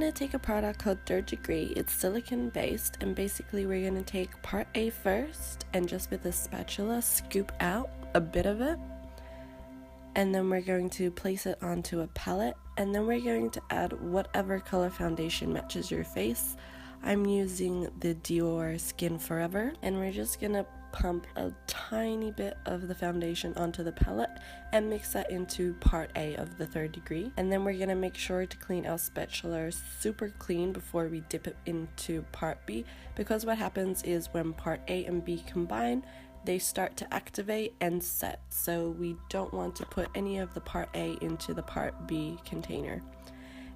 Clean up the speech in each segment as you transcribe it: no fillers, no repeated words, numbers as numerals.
to take a product called Third Degree. It's silicone based, and basically we're going to take part A first and just with a spatula scoop out a bit of it, and then we're going to place it onto a palette, and then we're going to add whatever color foundation matches your face. I'm using the Dior Skin Forever, and we're just gonna pump a tiny bit of the foundation onto the palette and mix that into part A of the Third Degree. And then we're gonna make sure to clean our spatula super clean before we dip it into part B, because what happens is when part A and B combine, they start to activate and set, so we don't want to put any of the part A into the part B container.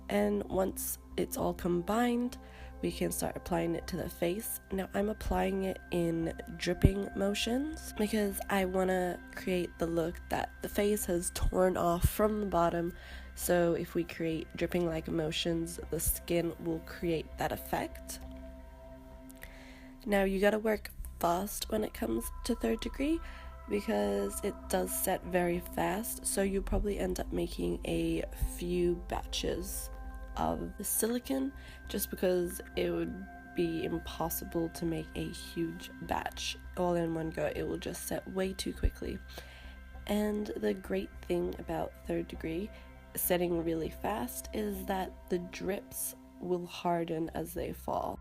And once it's all combined, we can start applying it to the face. Now I'm applying it in dripping motions because I want to create the look that the face has torn off from the bottom, so if we create dripping like motions, the skin will create that effect. Now you gotta work fast when it comes to Third Degree because it does set very fast, so you probably end up making a few batches of the silicone just because it would be impossible to make a huge batch all in one go. It will just set way too quickly. And the great thing about Third Degree setting really fast is that the drips will harden as they fall.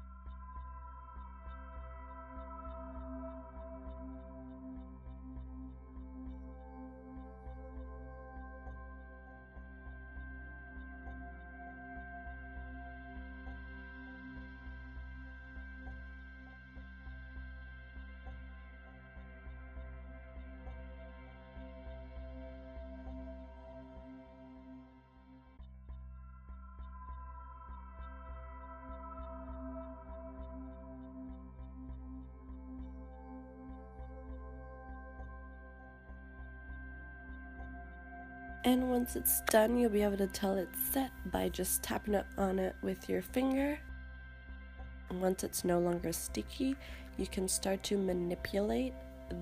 And once it's done, you'll be able to tell it's set by just tapping it on it with your finger. And once it's no longer sticky, you can start to manipulate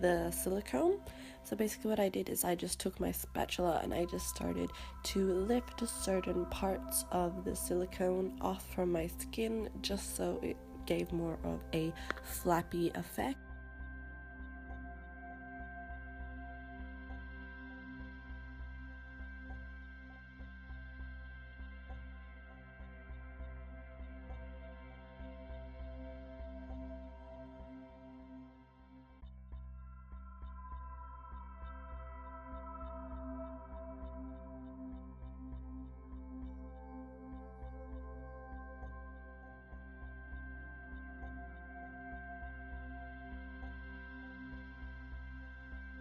the silicone. So basically what I did is I just took my spatula and I just started to lift certain parts of the silicone off from my skin just so it gave more of a flappy effect.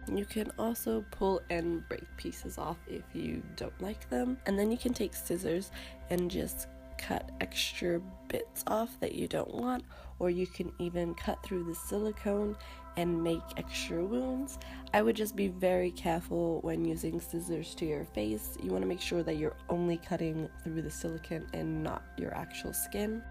You can also pull and break pieces off if you don't like them, and then you can take scissors and just cut extra bits off that you don't want, or you can even cut through the silicone and make extra wounds. I would just be very careful when using scissors to your face. You want to make sure that you're only cutting through the silicone and not your actual skin.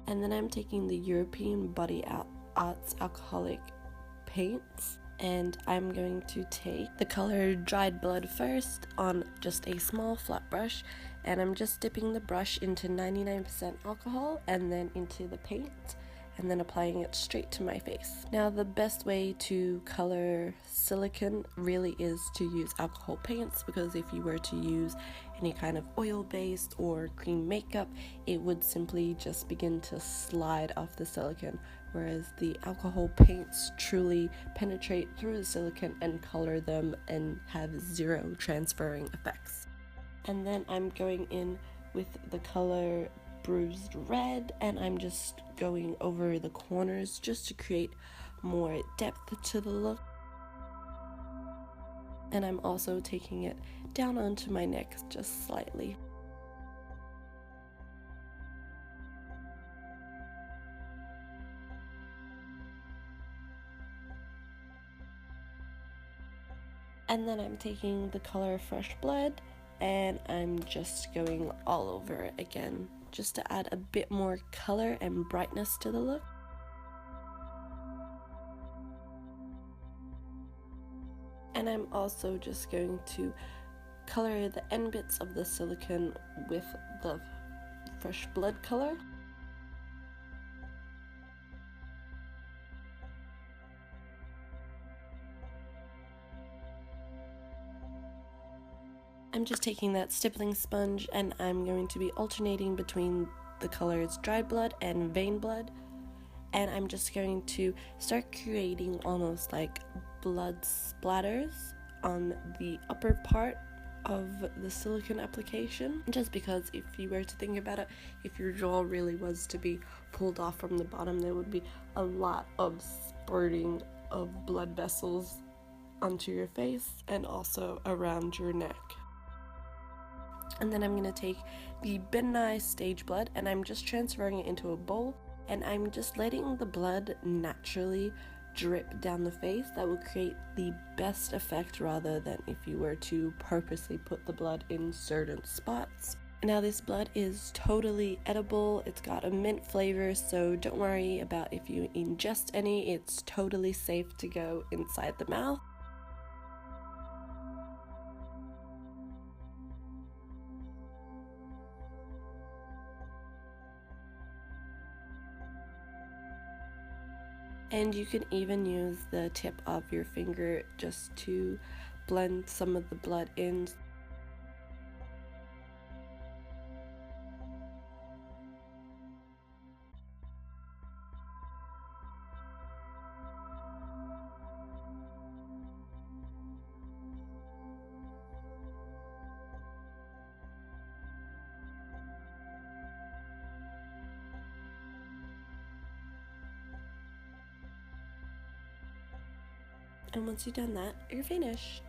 And then I'm taking the European Body Arts alcoholic paints, and I'm going to take the color Dried Blood first on just a small flat brush, and I'm just dipping the brush into 99% alcohol and then into the paint, and then applying it straight to my face. Now the best way to color silicone really is to use alcohol paints, because if you were to use any kind of oil-based or cream makeup, it would simply just begin to slide off the silicone, whereas the alcohol paints truly penetrate through the silicone and color them and have zero transferring effects. And then I'm going in with the color Bruised Red, and I'm just going over the corners just to create more depth to the look. And I'm also taking it down onto my neck just slightly. And then I'm taking the color Fresh Blood and I'm just going all over it again, just to add a bit more color and brightness to the look. And I'm also just going to color the end bits of the silicone with the fresh blood color. I'm just taking that stippling sponge and I'm going to be alternating between the colors dry blood and vein blood, and I'm just going to start creating almost like blood splatters on the upper part of the silicone application, just because if you were to think about it, if your jaw really was to be pulled off from the bottom, there would be a lot of spurting of blood vessels onto your face and also around your neck. And then I'm going to take the Ben Nye stage blood and I'm just transferring it into a bowl, and I'm just letting the blood naturally drip down the face. That will create the best effect rather than if you were to purposely put the blood in certain spots. Now this blood is totally edible. It's got a mint flavor, so don't worry about if you ingest any. It's totally safe to go inside the mouth. And you can even use the tip of your finger just to blend some of the blood in. And once you've done that, you're finished.